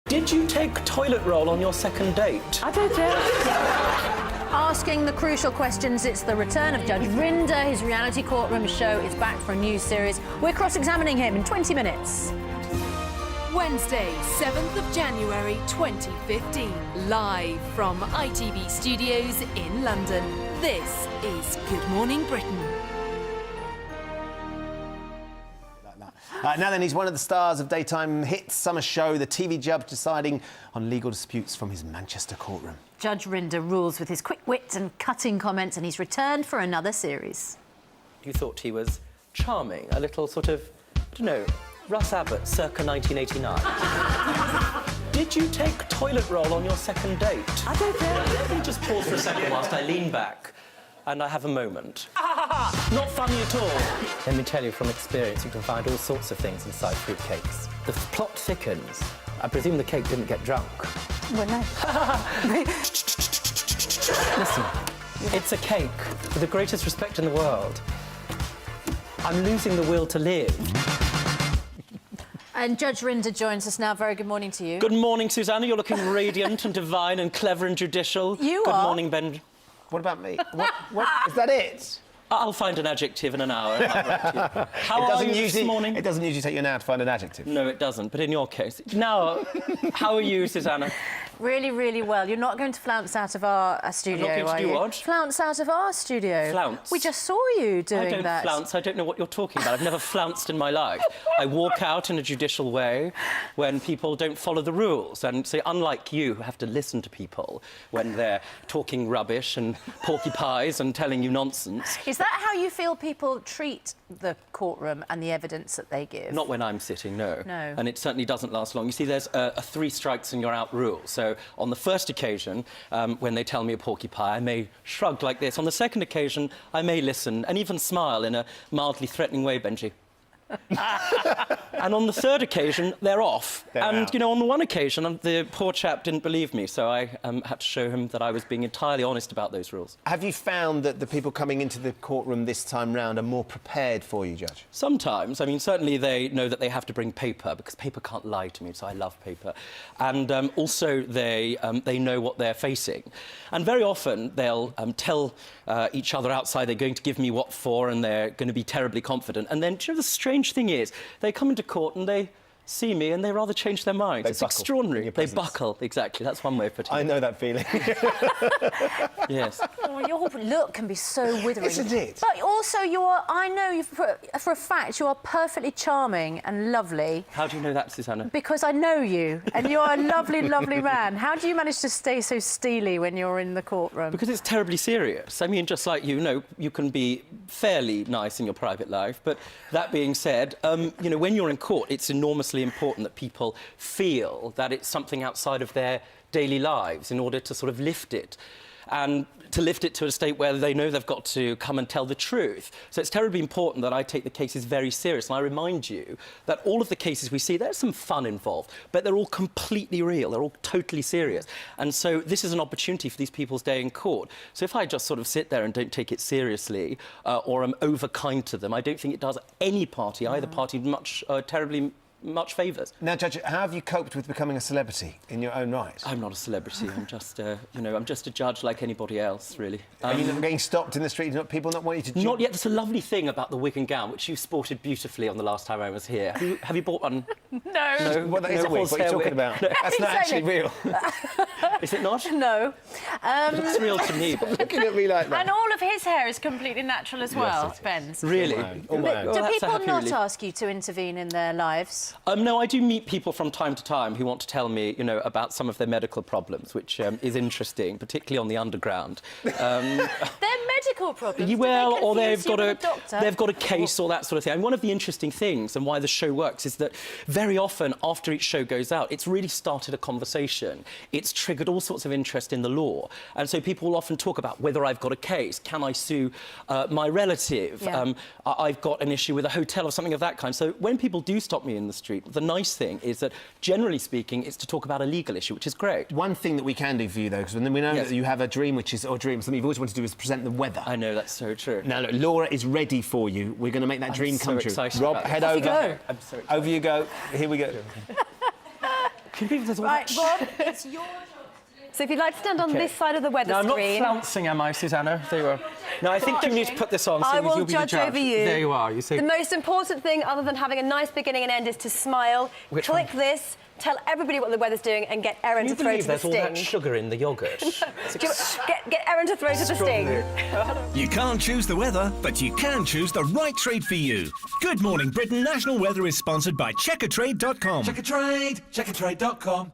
Did you take toilet roll on your second date? I did, yeah. Asking the crucial questions, it's the return of Judge Rinder. His reality courtroom show is back for a new series. We're cross-examining him in 20 minutes. Wednesday, 7th of January 2015, live from ITV Studios in London. This is Good Morning Britain. Now then, he's one of the stars of daytime hit summer show, the TV judge deciding on legal disputes from his Manchester courtroom. Judge Rinder rules with his quick wit and cutting comments, and he's returned for another series. You thought he was charming, a little sort of, I don't know, Russ Abbott, circa 1989. Did you take toilet roll on your second date? I did, yeah. Let me just pause for a second whilst I lean back and I have a moment. Not funny at all. Let me tell you from experience, you can find all sorts of things inside fruit cakes. The plot thickens. I presume the cake didn't get drunk. Well, no. Listen, it's a cake with the greatest respect in the world. I'm losing the will to live. And Judge Rinder joins us now. Very good morning to you. Good morning, Susanna. You're looking radiant and divine and clever and judicial. You Good are. morning, Ben. What about me? What? Is that it? I'll find an adjective in an hour. And I'll write to you. How are you this morning? It doesn't usually take you an hour to find an adjective. No, it doesn't. But in your case, now, how are you, Susanna? Really, really well. You're not going to flounce out of our studio, I'm not going to do you? what? Flounce out of our studio. Flounce? We just saw you doing I don't that. flounce. I don't know what you're talking about. I've never flounced in my life. I walk out in a judicial way when people don't follow the rules. And so, unlike you, who have to listen to people when they're talking rubbish and porky pies and telling you nonsense. Is that how you feel people treat the courtroom and the evidence that they give? Not when I'm sitting, no. No. And it certainly doesn't last long. You see, there's a 3 strikes and you're out rule. So on the first occasion, when they tell me a porky pie, I may shrug like this. On the second occasion, I may listen and even smile in a mildly threatening way, Benji. And on the third occasion, they're off. They're out. You know, on the one occasion, the poor chap didn't believe me, so I had to show him that I was being entirely honest about those rules. Have you found that the people coming into the courtroom this time round are more prepared for you, Judge? Sometimes. I mean, certainly they know that they have to bring paper, because paper can't lie to me, so I love paper. And also they know what they're facing. And very often they'll tell each other outside they're going to give me what for, and they're going to be terribly confident. And then, do you know, the strange thing is, they come into court and they see me and they rather change their minds. It's extraordinary. They buckle, exactly. That's one way of putting it. I know that feeling. Yes. Oh, your look can be so withering. Isn't it? But also, I know you for a fact you are perfectly charming and lovely. How do you know that, Susanna? Because I know you, and you're a lovely, lovely man. How do you manage to stay so steely when you're in the courtroom? Because it's terribly serious. I mean, just like you know, you can be fairly nice in your private life, but that being said, you know, when you're in court, it's enormously important that people feel that it's something outside of their daily lives in order to sort of lift it. And to lift it to a state where they know they've got to come and tell the truth. So it's terribly important that I take the cases very serious. And I remind you that all of the cases we see, there's some fun involved, but they're all completely real. They're all totally serious. And so this is an opportunity for these people's day in court. So if I just sort of sit there and don't take it seriously, or am over-kind to them, I don't think it does any party, either party, terribly much favours. Now, Judge, how have you coped with becoming a celebrity in your own right? I'm not a celebrity. I'm just, you know, I'm just a judge like anybody else, really. Are you not getting stopped in the street? People not want you to... Not yet. That's a lovely thing about the wig and gown, which you sported beautifully on the last time I was here. Have you bought one? No. No. Well, that is a wig. What are you talking about? No. That's not actually real. Is it not? No. It's real to me. Looking at me like that. And all of his hair is completely natural as well, Ben's. Really? All my own. Well, Do that's a people happy not relief. ask you to intervene in their lives? No, I do meet people from time to time who want to tell me, you know, about some of their medical problems, which is interesting, particularly on the underground. They're medical problems. Well, Do they or confuse you with a doctor? they've got a case or that sort of thing. And one of the interesting things and why the show works is that very often after each show goes out, it's really started a conversation. It's triggered all sorts of interest in the law. And so people will often talk about whether I've got a case, can I sue my relative, Yeah. I've got an issue with a hotel or something of that kind. So when people do stop me in the street, the nice thing is that, generally speaking, it's to talk about a legal issue, which is great. One thing that we can do for you, though, because we know Yes. that you have a dream, something you've always wanted to do is present the weather. I know, that's so true. Now, look, Laura is ready for you. We're going to make that dream so come true. excited Rob, about head this. over. I'm so excited. Over you go. Here we go. Can you believe there's all Right, that Bob, it's your... So if you'd like to stand on Okay. this side of the weather No, I'm not screen... flouncing, am I, Susanna? There you are. No, I think you need to put this on, I seeing as will you'll be the judge judge. over you. There you are, you see. The most important thing, other than having a nice beginning and end, is to smile. Which Click one? this, tell everybody what the weather's doing, and get Erin Can you to throw believe to the there's all that sting. sugar in the yoghurt? Get Erin to throw to the sting. You can't choose the weather, but you can choose the right trade for you. Good Morning Britain National Weather is sponsored by Checkertrade.com. Checkertrade.com.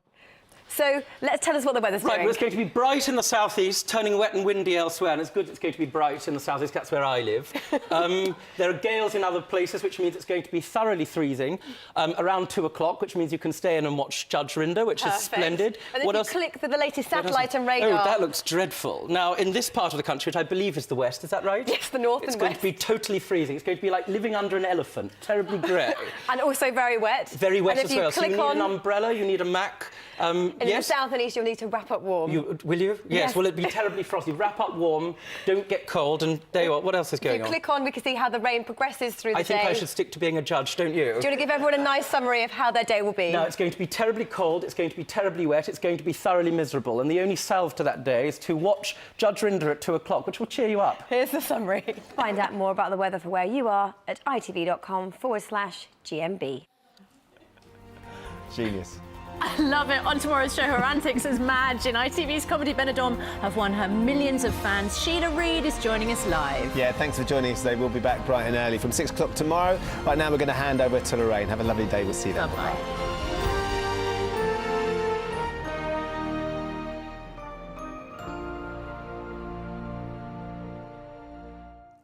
So let's tell us what the weather's Right, doing. well, it's going to be bright in the southeast, turning wet and windy elsewhere, and it's good it's going to be bright in the southeast, that's where I live. There are gales in other places, which means it's going to be thoroughly freezing, around 2 o'clock, which means you can stay in and watch Judge Rinder, which is splendid. And then you click the latest satellite and radar. Oh, that looks dreadful. Now, in this part of the country, which I believe is the west, is that right? Yes, the north it's and going west. to be totally freezing. It's going to be like living under an elephant, terribly grey. And also very wet. Very wet and as if you well. So you click need on... an umbrella, you need a Mac. in the Yes? south and east, you'll need to wrap up warm. Will you? Yes. Yes. Well, it'd be terribly frosty. Wrap up warm, don't get cold, and there you are. What else is If going you on? click on, we can see how the rain progresses through the I day. think I should stick to being a judge, don't you? Do you want to give everyone a nice summary of how their day will be? Now, it's going to be terribly cold, it's going to be terribly wet, it's going to be thoroughly miserable, and the only salve to that day is to watch Judge Rinder at 2 o'clock, which will cheer you up. Here's the summary. Find out more about the weather for where you are at itv.com/GMB. Genius. I love it. On tomorrow's show, her antics as Madge in ITV's Comedy Benidorm have won her millions of fans. Sheila Reid is joining us live. Yeah, thanks for joining us today. We'll be back bright and early from 6 o'clock tomorrow. Right now, we're going to hand over to Lorraine. Have a lovely day. We'll see you then. Bye-bye.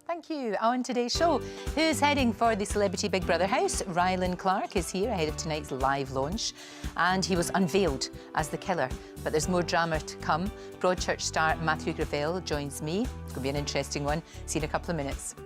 Thank you. On today's show, who's heading for the Celebrity Big Brother house? Rylan Clark is here ahead of tonight's live launch, and he was unveiled as the killer. But there's more drama to come. Broadchurch star Matthew Gravelle joins me. It's going to be an interesting one. See you in a couple of minutes.